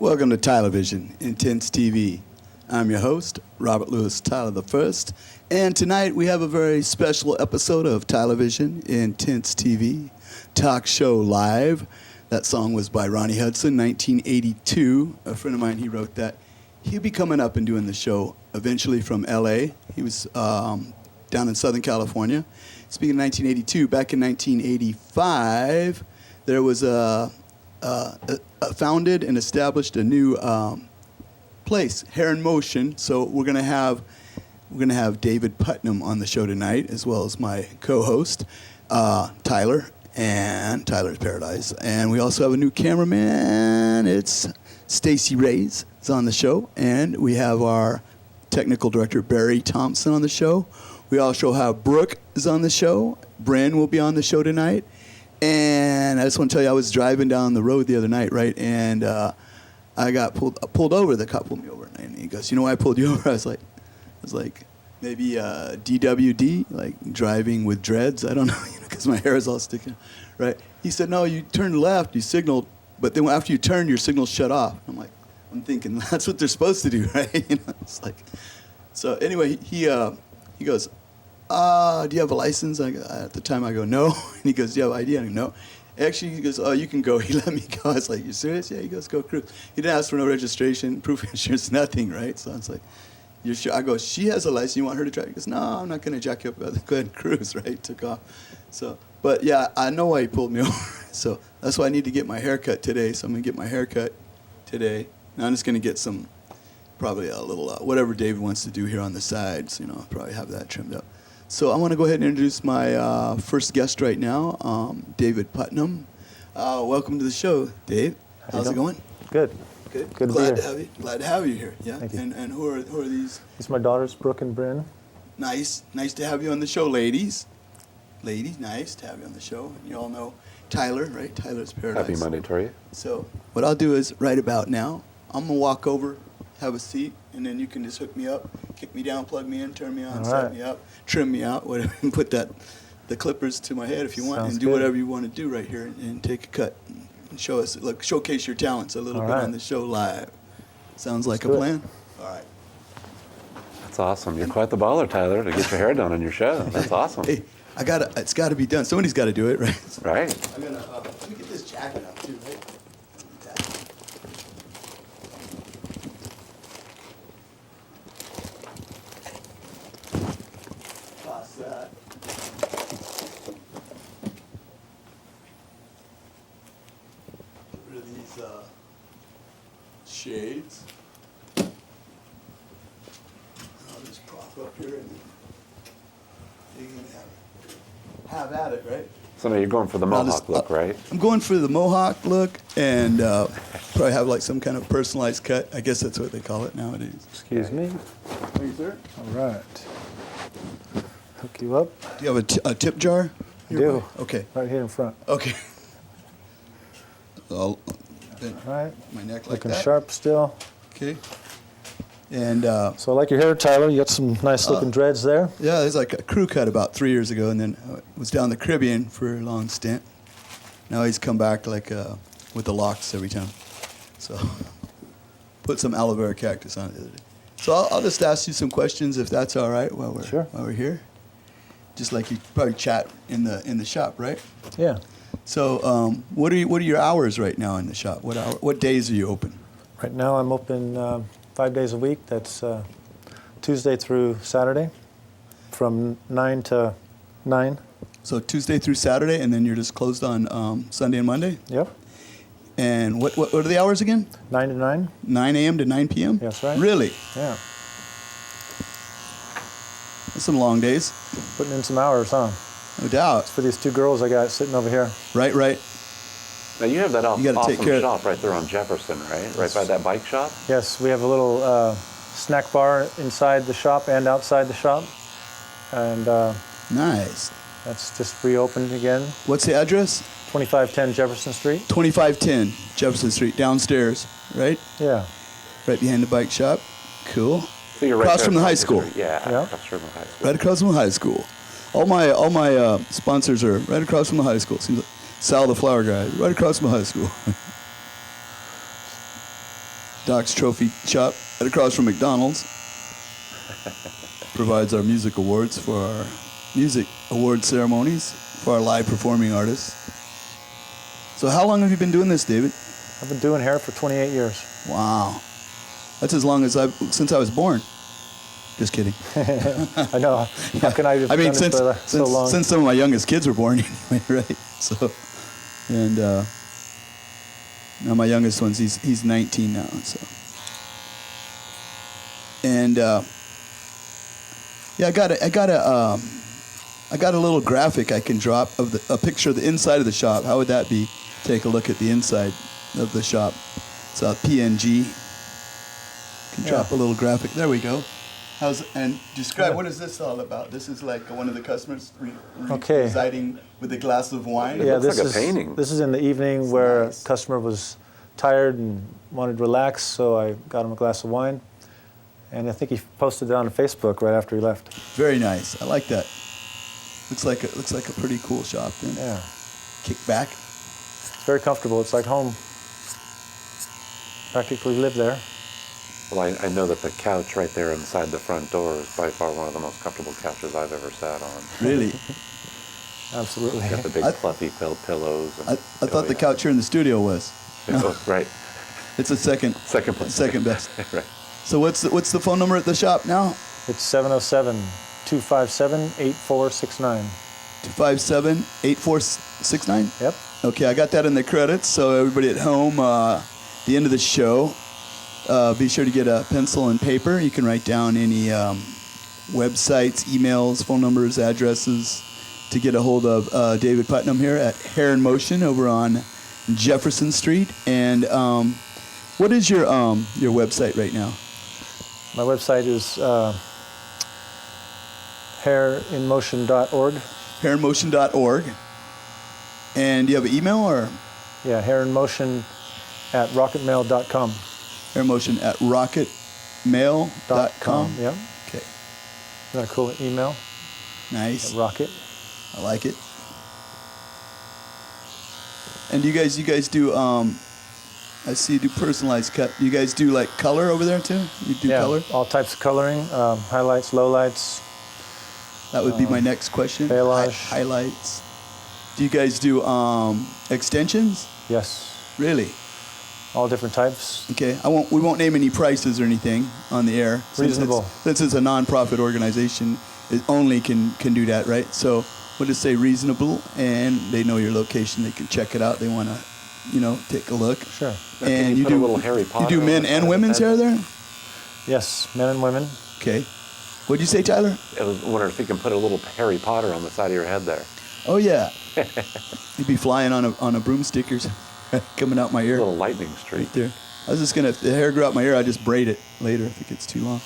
Welcome to Tylervision, Intense TV. I'm your host, Robert Lewis Tyler I, and tonight we have a very special episode of Tylervision, Intense TV, Talk Show Live. That song was by Ronnie Hudson, 1982. A friend of mine, he wrote that. He'll be coming up and doing the show eventually from L.A. He was down in Southern California. Speaking of 1982, back in 1985, there was founded and established a new place, Hair in Motion. So we're gonna have David Putnam on the show tonight, as well as my co-host Tyler and Tyler's Paradise. And we also have a new cameraman. It's Stacy Reyes is on the show, and we have our technical director Barry Thompson on the show. We also have Brooke is on the show. Bryn will be on the show tonight. And I just want to tell you, I was driving down the road the other night, right? And I got pulled over. The cop pulled me over, and he goes, "You know why I pulled you over?" I was like, maybe DWD, like driving with dreads. I don't know, because my hair is all sticking, right? He said, "No, you turned left, you signaled, but then after you turned, your signal shut off." I'm thinking that's what they're supposed to do, right? It's like, so anyway, he goes, "Do you have a license?" At the time, I go, "No." And he goes, "Do you have ID?" I go, "No." Actually, he goes, "Oh, you can go." He let me go. I was like, "You serious?" Yeah, he goes, "Go cruise." He didn't ask for no registration, proof of insurance, nothing, right? So I was like, "You're sure?" I go, "She has a license. You want her to drive?" He goes, "No, I'm not going to jack you up. Go ahead and cruise," right? Took off. So, but yeah, I know why he pulled me over. So that's why I need to get my hair cut today. So I'm going to get my hair cut today. Now I'm just going to get probably a little, whatever David wants to do here on the sides. I'll probably have that trimmed up. So I want to go ahead and introduce my first guest right now, David Putnam. Welcome to the show, Dave. How's it going? Good. Good. Good Glad to be to have you. Glad to have you here. Yeah. Thank you. And who are these? These are my daughters, Brooke and Bryn. Nice to have you on the show, ladies. Ladies, nice to have you on the show. You all know Tyler, right? Tyler's Paradise. Happy Monday to you. So what I'll do is right about now, I'm gonna walk over, have a seat, and then you can just hook me up, kick me down, plug me in, turn me on, All set right. me up, trim me out, whatever, and put the clippers to my head if you want, Sounds and do good. whatever you want to do right here, and take a cut and showcase your talents a little All bit right. on the show live. Sounds like Let's a do it. plan? All right. That's awesome. You're quite the baller, Tyler, to get your hair done on your show. That's awesome. Hey, it's got to be done. Somebody's got to do it, right? Right. I'm gonna let me get this jacket up too, right? Toss that. Get rid of these shades. I'll just prop up here and you can have at it, right? So now you're going for the mohawk look, right? I'm going for the mohawk look and probably have like some kind of personalized cut. I guess that's what they call it nowadays. Excuse me. Thank you, sir. All right. Hook you up. Do you have a tip jar? I do. Okay. Right here in front. Okay. I'll bend All right. my neck like Looking that. sharp still. Okay. And So I like your hair, Tyler. You got some nice looking dreads there. yeah, there's like a crew cut about 3 years ago, and then was down the Caribbean for a long stint. Now he's come back like with the locks every time. So put some aloe vera cactus on it the other day. So I'll just ask you some questions if that's all right while we're here. Just like you probably chat in the shop, right? Yeah. So what are your hours right now in the shop? What days are you open? Right now I'm open 5 days a week. That's Tuesday through Saturday from 9 to 9. So Tuesday through Saturday, and then you're just closed on Sunday and Monday? Yep. And what are the hours again? 9 to 9. 9 a.m. to 9 p.m.? That's right. Really? Yeah. That's some long days. Putting in some hours, huh? No doubt. For these two girls I got sitting over here. Right. Now you have that You gotta take awesome care of- shop right there on Jefferson, right? Right by that bike shop? Yes, we have a little snack bar inside the shop and outside the shop. And Nice. that's just reopened again. What's the address? 2510 Jefferson Street. 2510 Jefferson Street, downstairs, right? Yeah. Right behind the bike shop. Cool. So you're right Across there from the at high school. Yeah, Yeah. across from the high school. Right across from the high school. All my sponsors are right across from the high school. Seems like Sal the flower guy, right across from the high school. Doc's Trophy Shop right across from McDonald's. Provides our music awards for our music award ceremonies for our live performing artists. So how long have you been doing this, David? I've been doing hair for 28 years. Wow. That's as long as since I was born. Just kidding. I know. How can I have done it for so long? Since some of my youngest kids were born anyway, right? So, and now my youngest one's he's 19 now. So, and yeah, I got a little graphic I can drop of a picture of the inside of the shop. How would that be? Take a look at the inside of the shop. It's a PNG. Can drop a little graphic. There we go. And describe, what is this all about? This is like one of the customers residing with a glass of wine? Yeah, It looks like a painting. This is in the evening where a customer was tired and wanted to relax, so I got him a glass of wine. And I think he posted it on Facebook right after he left. Very nice. I like that. Looks like a pretty cool shop. Then. Yeah. Kick back. It's very comfortable. It's like home. Practically live there. Well, I know that the couch right there inside the front door is by far one of the most comfortable couches I've ever sat on. Really? Absolutely. Got the big fluffy pillows. And, I thought the couch here in the studio was. Oh, right. It's a second Place. second best. Right. So what's the phone number at the shop now? It's 707-257-8469. 257-8469? Yep. Okay, I got that in the credits, so everybody at home, the end of the show, be sure to get a pencil and paper. You can write down any websites, emails, phone numbers, addresses to get a hold of David Putnam here at Hair in Motion over on Jefferson Street. And what is your website right now? My website is hairinmotion.org. Hairinmotion.org. And do you have an email or? Yeah, hairinmotion@rocketmail.com. Hairinmotion@rocketmail.com. Yep. Okay. Isn't that a cool email? Nice. Rocket. I like it. And you guys do I see you do personalized cut. You guys do like color over there too? You do color? All types of coloring, highlights, lowlights. That would be my next question. Balayage. Highlights. Do you guys do extensions? Yes. Really? All different types. Okay. We won't name any prices or anything on the air. Reasonable. Since it's a non-profit organization, it only can do that, right? So we'll just say reasonable, and they know your location. They can check it out. They want to, take a look. Sure. And you put a do little Harry Potter You do on men the and side of women's the hair there? Yes, men and women. Okay. What'd you say, Tyler? I was wondering if you can put a little Harry Potter on the side of your head there. Oh yeah. You'd be flying on a broomstick or something, coming out my A ear. little lightning streak. Right there. I was just gonna, if the hair grew out my ear, I'd just braid it later if it gets too long.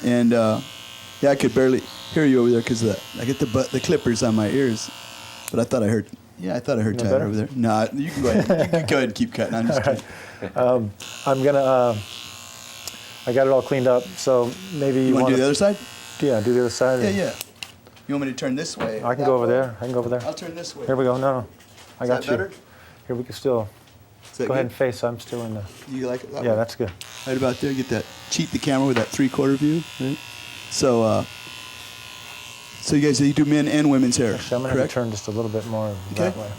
And yeah, I could barely hear you over there because I get the clippers on my ears. But I thought I heard Tyler better? over there. No, you can go ahead. You can go ahead and keep cutting. I'm just kidding. I got it all cleaned up, so maybe You want to do the other side? Yeah, do the other side. Yeah. You want me to turn this way? I can that go over way? there. I can go over there. I'll turn this way. Here we go. No. I Is got that you. better? Here we can still Is that go ahead and good? face. I'm still in the. You like it that Yeah, way? that's good. Right about there. Get that. Cheat the camera with that 3/4 view. Right? So you guys, you do men and women's hair, Actually, I'm gonna have correct? to turn just a little bit more that way.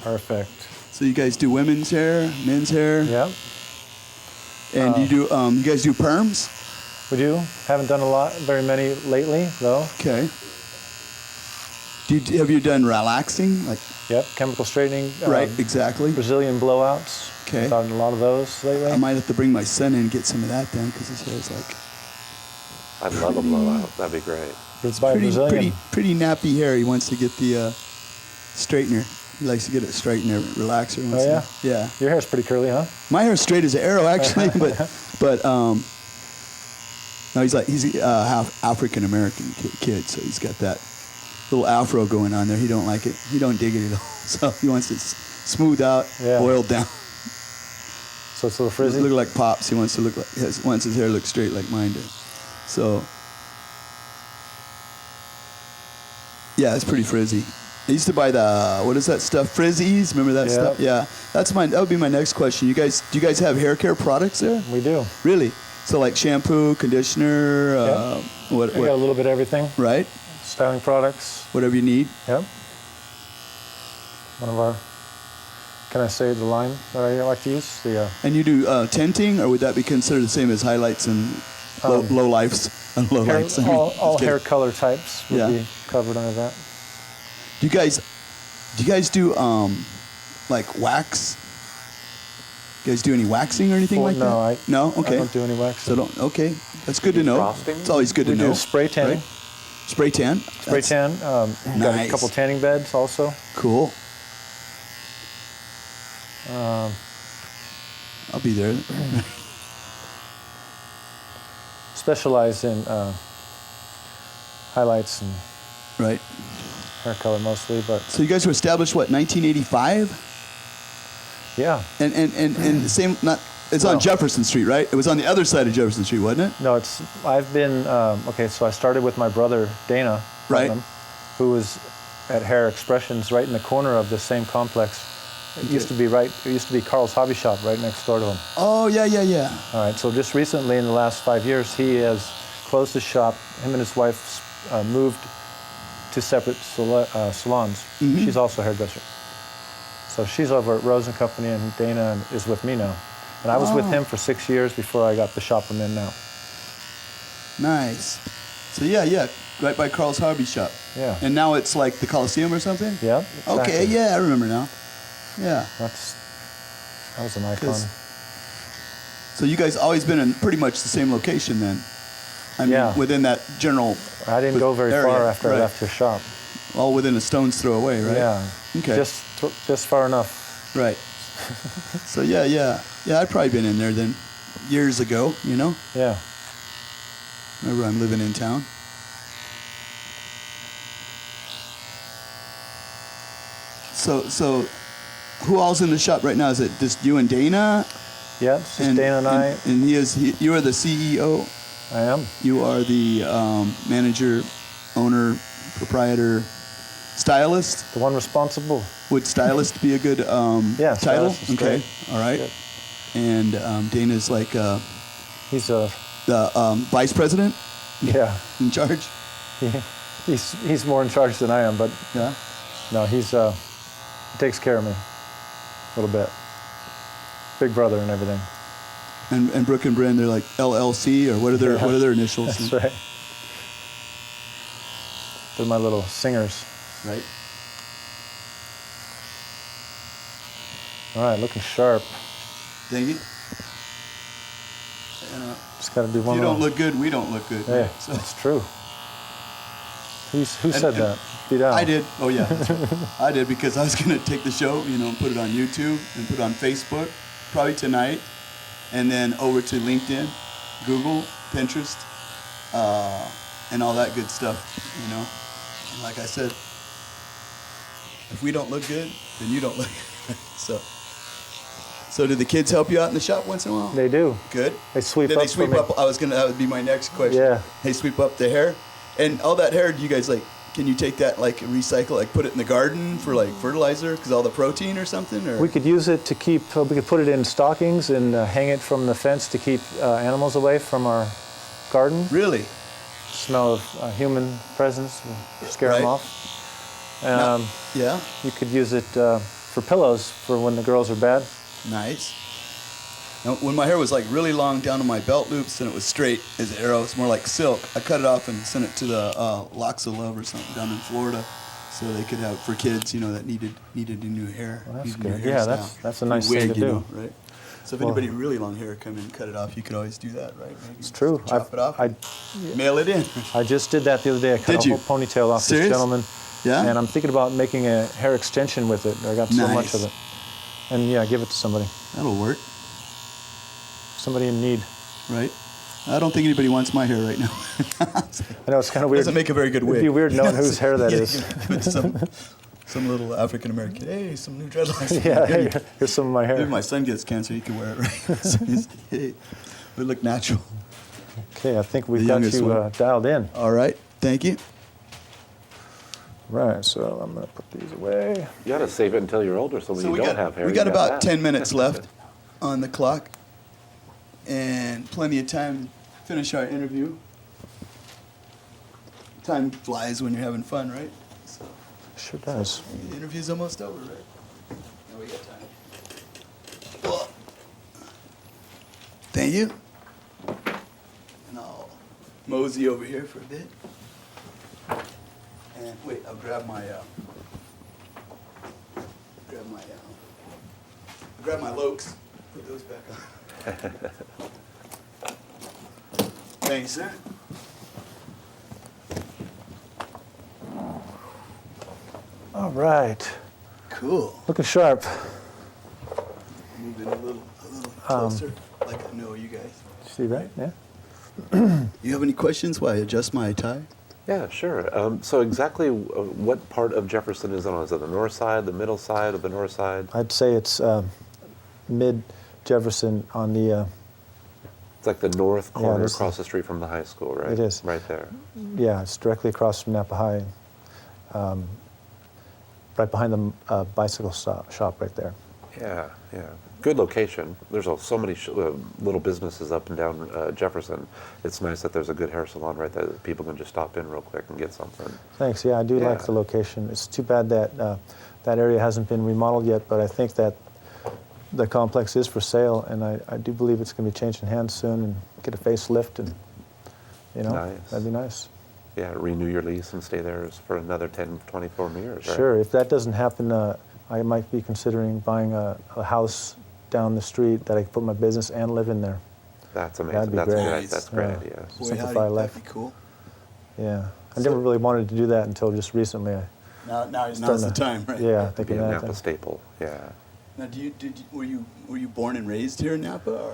Perfect. So you guys do women's hair, men's hair, Yeah, and you guys do perms? we do. Haven't done very many lately, though. Okay. Have you done relaxing? Like Yep, chemical straightening. right, exactly. Brazilian blowouts. Okay. Done a lot of those lately. I might have to bring my son in and get some of that then, because his hair is like I'd love a blowout. That'd be great. It's by Brazilian. pretty nappy hair. He wants to get the straightener. He likes to get it straightened, relaxer. Oh yeah. Yeah. Your hair's pretty curly, huh? My hair's straight as an arrow, actually, but no, he's half African American kid, so he's got that little afro going on there. He don't like it. He don't dig it at all. So he wants it smooth out, Yeah. oiled down. So it's a little frizzy. Look like Pops. He wants to wants his hair look straight like mine does. So yeah, it's pretty frizzy. I used to buy the, what is that stuff? Frizzies, remember that Yeah. stuff? Yeah. That would be my next question. Do you guys have hair care products there? We do. Really? So like shampoo, conditioner, what? We got a little bit of everything. Right? Styling products. Whatever you need. Yep. One of our, can I say the line that I like to use? And you do tinting, or would that be considered the same as highlights and low lifes? Low hair, lights. I mean, all just hair kidding. color types would be covered under that. Do you guys do like wax? You guys do any waxing or anything like no, that? No, okay. I don't do any waxing. Okay, that's good to know. Frosting? It's always good to We know. do spray tanning. right? Spray tan. Spray That's tan. Got a nice. couple tanning beds also. Cool. I'll be there. Specialize in highlights and Right. hair color mostly, but So you guys were established what, 1985? yeah. And the same, not. It's on No. Jefferson Street, right? It was on the other side of Jefferson Street, wasn't it? No, I've been, okay, so I started with my brother, Dana, Right. Putnam, who was at Hair Expressions right in the corner of the same complex. It used to be Carl's Hobby Shop right next door to him. Oh yeah. All right, so just recently in the last 5 years, he has closed his shop. Him and his wife moved to separate salons. Mm-hmm. She's also a hairdresser. So she's over at Rose & Company, and Dana is with me now. And I was with him for 6 years before I got the shop I'm in now. Nice. So yeah, right by Carl's Hobby Shop. Yeah. And now it's like the Coliseum or something? Yeah. Okay, exactly. yeah, I remember now. Yeah. That was an icon. So you guys always been in pretty much the same location then? I mean, Yeah. within that general I didn't go very area, far after right. I left his shop. All within a stone's throw away, right? Yeah. Okay. Just far enough. Right. So yeah, I'd probably been in there then years ago, you know? Yeah. Remember I'm living in town. So who all's in the shop right now? Is it just you and Dana? Yeah. It's just Dana and I. And you are the CEO. I am. You are the manager, owner, proprietor, stylist. The one responsible. Would stylist be a good Yeah, title? stylist is Okay, great. all right. Good. And Dana's like He's the vice president yeah. in charge. He's more in charge than I am, but Yeah. no, he takes care of me a little bit. Big brother and everything. And Brooke and Bryn, they're like LLC or what are their initials? That's right. They're my little singers. Right. All right, looking sharp. Thank you. Just got to do If one you more. don't look good, we don't look good. Yeah, right? So- that's true. Who said that? Be down. I did. Oh yeah, that's right. I did because I was gonna take the show, and put it on YouTube and put it on Facebook, probably tonight, and then over to LinkedIn, Google, Pinterest, and all that good stuff. And like I said, if we don't look good, then you don't look good. So do the kids help you out in the shop once in a while? They do. Good. They sweep Did up they sweep for me. up? That would be my next question. Yeah. They sweep up the hair, and all that hair. Do you guys can you take that recycle, put it in the garden for fertilizer because all the protein or something? Or We could use it to keep. We could put it in stockings and hang it from the fence to keep animals away from our garden. really? Smell of human presence will scare them Right. off. Yeah. You could use it for pillows for when the girls are bad. Nice. Now, when my hair was really long down to my belt loops and it was straight as an arrow, it's more like silk. I cut it off and sent it to the Locks of Love or something down in Florida, so they could have for kids, that needed a new hair. Well, that's needed a new good. Yeah, hairstyle. that's a nice Wig, thing to do. Right? So if Well- anybody really long hair come in and cut it off, you could always do that, right? Maybe It's true. Chop it off. I Mail it in. just did that the other day. I cut Did a you? whole ponytail off Serious? this gentleman. Yeah? And I'm thinking about making a hair extension with it. I got so much Nice. of it. And yeah, give it to somebody. That'll work, Somebody in need. right? I don't think anybody wants my hair right now. I know it's kind of weird. Doesn't make a very good wig. It'd be weird knowing whose hair that Yeah, is. give it some little African American. Hey, some new dreadlocks. Yeah, hey, here's some of my Maybe hair. my son gets cancer, he can wear it, right? So hey, we look natural. Okay, I think we've The got youngest you one. dialed in. All right, thank you. Right, so I'm going to put these away. You got to save it until you're older, so when you we don't got have hair, we you got about that. 10 minutes left on the clock, and plenty of time to finish our interview. Time flies when you're having fun, right? So Sure does. the interview's almost over, right? Now we got time. Well, thank you. And I'll mosey over here for a bit. And wait, I'll grab my lokes. Put those back on. Thanks, sir. All right. Cool. Looking sharp. Move in a little closer, like I know you guys. See that? Yeah. You have any questions while I adjust my tie? Yeah, sure. So exactly what part of Jefferson is it on? Is it the north side, the middle side of the north side? I'd say it's mid Jefferson on the, It's like the north Yeah, corner this across the street from the high school, right? It is. Right there. yeah, it's directly across from Napa High. Right behind the bicycle shop right there. Yeah, yeah. Good location. There's so many little businesses up and down Jefferson. It's nice that there's a good hair salon right there that people can just stop in real quick and get something. Thanks. Yeah, I do like Yeah. the location. It's too bad that that area hasn't been remodeled yet, but I think that the complex is for sale, and I do believe it's going to be changing hands soon and get a facelift, and Nice. that'd be nice. Yeah, renew your lease and stay there for another 10, 24 years, right? Sure. If that doesn't happen, I might be considering buying a house down the street that I could put my business and live in there. That's amazing. That'd be That's great. good. That's a great Yeah. idea. Boy, Simplify life. That'd be cool. Yeah. I So- never really wanted to do that until just recently. Now's the Starting to- time, right? Yeah, Be thinking a that. Napa staple. Yeah. Now, were you born and raised here in Napa, or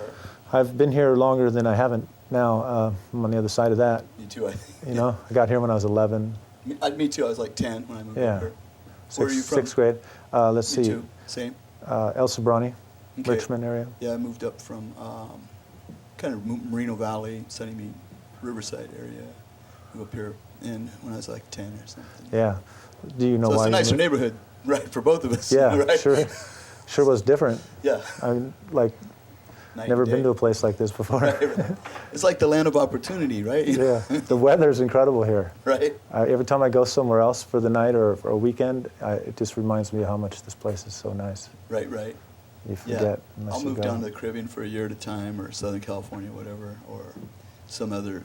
I've been here longer than I haven't now. I'm on the other side of that. me too? I think. You know, I got here when I was 11. Me too. I was like 10 when I moved Yeah. over. Where are you from? Sixth grade. Let's Me see. too. Same. El Sobrani, Okay. Richmond area. Yeah, I moved up from kind of Moreno Valley, Sunnymead, Riverside area. Moved up here when I was like 10 or something. Yeah. Do you know So why? it's a you nicer moved? neighborhood, right, for both of us. Yeah, right? sure. Sure was different. Yeah. I mean, like, Night never and been day. to a place like this before. It's like the land of opportunity, right? Yeah. The weather's incredible here. Right? Every time I go somewhere else for the night or for a weekend, it just reminds me how much this place is so nice. Right, right. You Yeah. forget unless I'll you move go. down to the Caribbean for a year at a time, or Southern California, whatever, or some other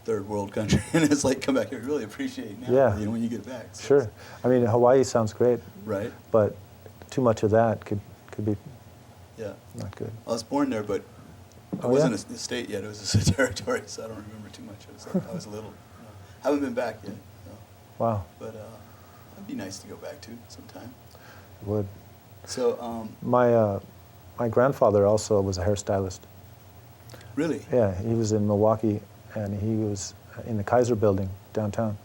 third world country. And it's like, come back here, really appreciate now, Yeah. when you get back. So Sure. it's- I mean, Hawaii sounds great, Right? but too much of that could be Yeah. not good. I was born there, but it Oh, wasn't yeah? a state yet. It was just a territory, so I don't remember too much. It was like I was little. Haven't been back yet. So. Wow. But it'd be nice to go back to sometime. It would. So, My grandfather also was a hairstylist. really? Yeah, he was in Milwaukee, and he was in the Kaiser building downtown.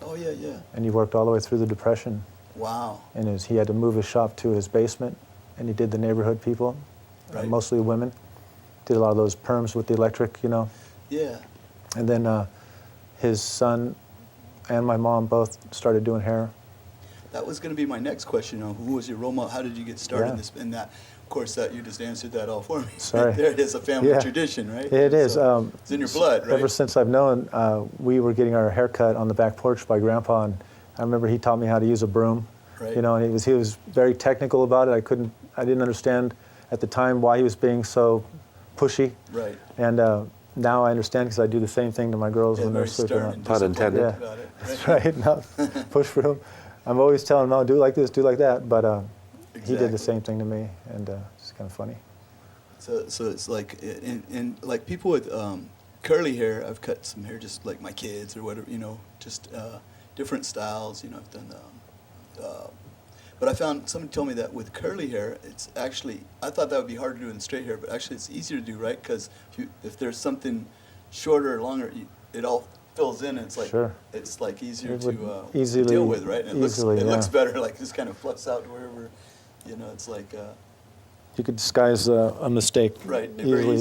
Oh, yeah, yeah. And he worked all the way through the Depression. Wow. And he had to move his shop to his basement, and he did the neighborhood people, Right. mostly women. Did a lot of those perms with the electric, Yeah. And then his son and my mom both started doing hair. That was going to be my next question. Who was your role model? How did you get started Yeah. in this? In that, of course, that you just answered that all for me. Sorry. There it is, a family Yeah. tradition, right? It is. So, it's in your blood, right? Ever since I've known, we were getting our hair cut on the back porch by Grandpa, and I remember he taught me how to use a broom. Right. And he was very technical about it. I didn't understand at the time why he was being so pushy. Right. And now I understand because I do the same thing to my girls Yeah, when they're very sleeping. stern on. and Pun disciplined intended. about it. That's right. No, push broom. I'm always telling him, no, do like this, do like that. But he did Exactly. the same thing to me, and it's kind of funny. So it's like, and like people with curly hair, I've cut some hair just like my kids or whatever, just different styles. I've done but I found, somebody told me that with curly hair, it's actually, I thought that would be hard to do in straight hair, but actually it's easier to do, right? Because if there's something shorter or longer, it all fills in, and it's like, Sure. it's like easier It would to easily- deal with, right? And easily, it looks yeah. better, like just kind of fluffs out to wherever, it's like, You could disguise a mistake right, very easily.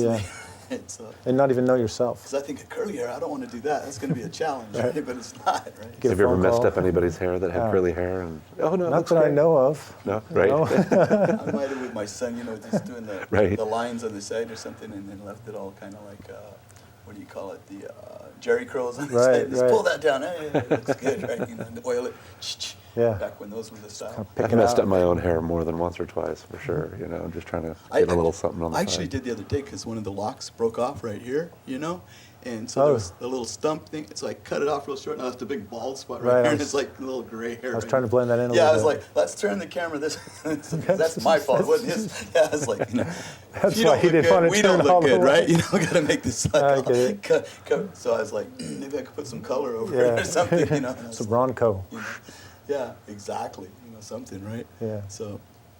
easily. right? So, And not even know yourself. because I think a curly hair, I don't want to do that. That's going to be a challenge, right? But it's not, right? Get a Have you ever phone messed call. up anybody's hair that had curly hair? And oh no, it Not looks that I great. know of. No, right? No. I might have with my son, just doing Right. the lines on the side or something, and then left it all kind of like, what do you call it, the Jerry curls on the Right, side. Just right. pull that down. Hey, it looks good, right? And oil it. Yeah. Back when those were the style. Pick I've it messed out. up my own hair more than once or twice, for sure. Just trying to get a little something on the I actually side. did the other day because one of the locks broke off right here, and so Oh. there was a little stump thing. It's like cut it off real short, and I left a big bald spot Right, right I here, and was- it's like a little gray hair. I was right trying to here. blend that in a Yeah, I little was bit. like, let's turn the camera this. That's my fault. It wasn't his. Yeah, I was like, That's if you why don't he look didn't good, want to we turn don't all look the good, way. right? We got to make this like I get it. cut. So I was like, maybe I could put some color over Yeah. it or something, and I was Some Ronco. yeah, exactly. Something, right? Yeah. So,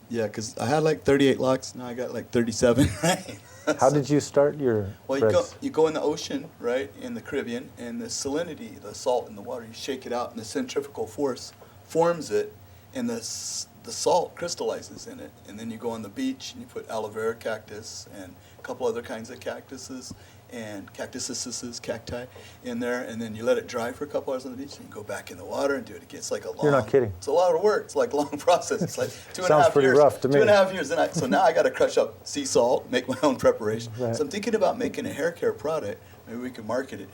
yeah, because I had like 38 locks. Now I got like 37, right? How did you start your Well, threads? you go in the ocean, right, in the Caribbean, and the salinity, the salt in the water, you shake it out, and the centrifugal force forms it, and the salt crystallizes in it. And then you go on the beach, and you put aloe vera cactus and a couple other kinds of cactuses and cacti in there, and then you let it dry for a couple hours on the beach, and you go back in the water and do it again. It's like a long. You're not kidding. It's a lot of work. It's like a long process. It's like 2.5 years. Sounds pretty rough to me. 2.5 years, so now I got to crush up sea salt, make my own preparation. Right. So I'm thinking about making a hair care product. Maybe we can market it.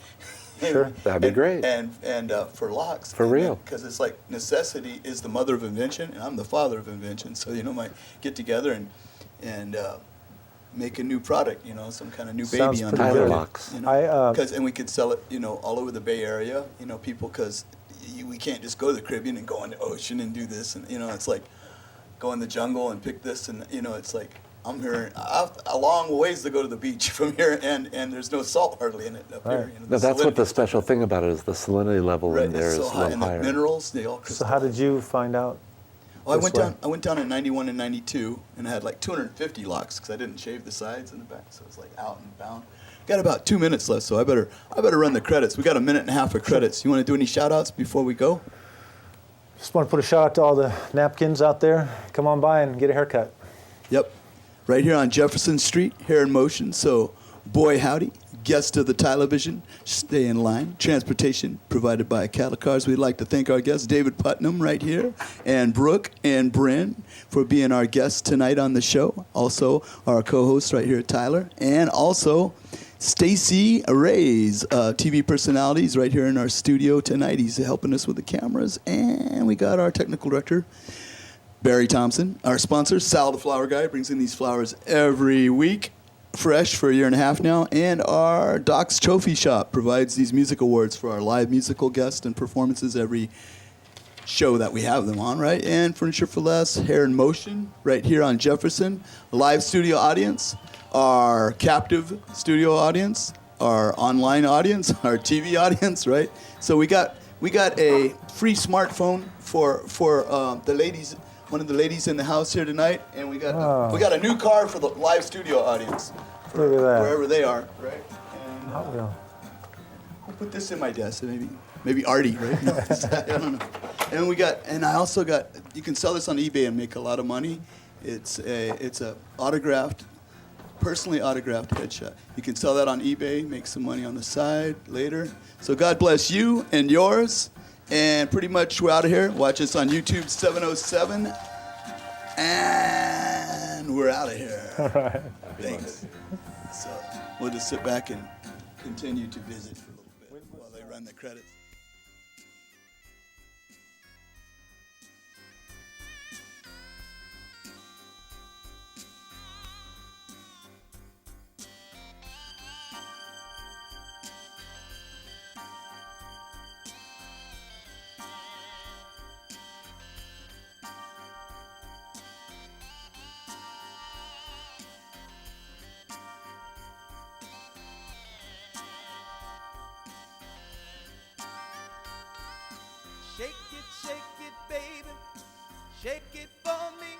Sure. That'd be great. And for locks. For real. Because it's like necessity is the mother of invention, and I'm the father of invention. So might get together and make a new product. Some kind of new Sounds baby on the pretty Tyler good. locks. And we could sell it, all over the Bay Area. People because we can't just go to the Caribbean and go in the ocean and do this, and it's like go in the jungle and pick this, and it's like I'm here a long ways to go to the beach from here, and there's no salt hardly in it up Right. here. No, that's what the salinity- special thing about it is the salinity level Right, in there it's is so a high, little and the higher. minerals they all So crystallize. how did you find out? Well, this way? I went down in '91 and '92, and I had like 250 locks because I didn't shave the sides and the back, so it was like out and bound. Got about 2 minutes left, so I better run the credits. We got a minute and a half of credits. You want to do any shout outs before we go? Just want to put a shout out to all the napkins out there. Come on by and get a haircut. Yep. Right here on Jefferson Street, Hair in Motion. So, boy, howdy. Guest of the Tylervision. Stay in line. Transportation provided by Cattle Cars. We'd like to thank our guests, David Putnam right here, and Brooke and Bryn for being our guests tonight on the show. Also, our co-host right here, Tyler. And also, Stacy Reyes, TV personalities right here in our studio tonight. He's helping us with the cameras. And we got our technical director, Barry Thompson. Our sponsor, Sal the Flower Guy, brings in these flowers every week, fresh for a year and a half now. And our Doc's Trophy Shop provides these music awards for our live musical guests and performances every show that we have them on, right? And Furniture for Less, Hair in Motion, right here on Jefferson. Live studio audience, our captive studio audience, our online audience, our TV audience, right? So we got a free smartphone for the ladies. One of the ladies in the house here tonight, and we got a new car for the live studio audience, Look at that. wherever they are, right? And Hot wheel. who put this in my desk? Maybe Artie, right? No, I don't know. And I also got. You can sell this on eBay and make a lot of money. It's a autographed, personally autographed headshot. You can sell that on eBay, make some money on the side later. So God bless you and yours. And pretty much we're out of here. Watch us on YouTube 707. And we're out of here. All right. Thanks. So we'll just sit back and continue to visit for a little bit while they run the credits. Shake it, baby. Shake it for me.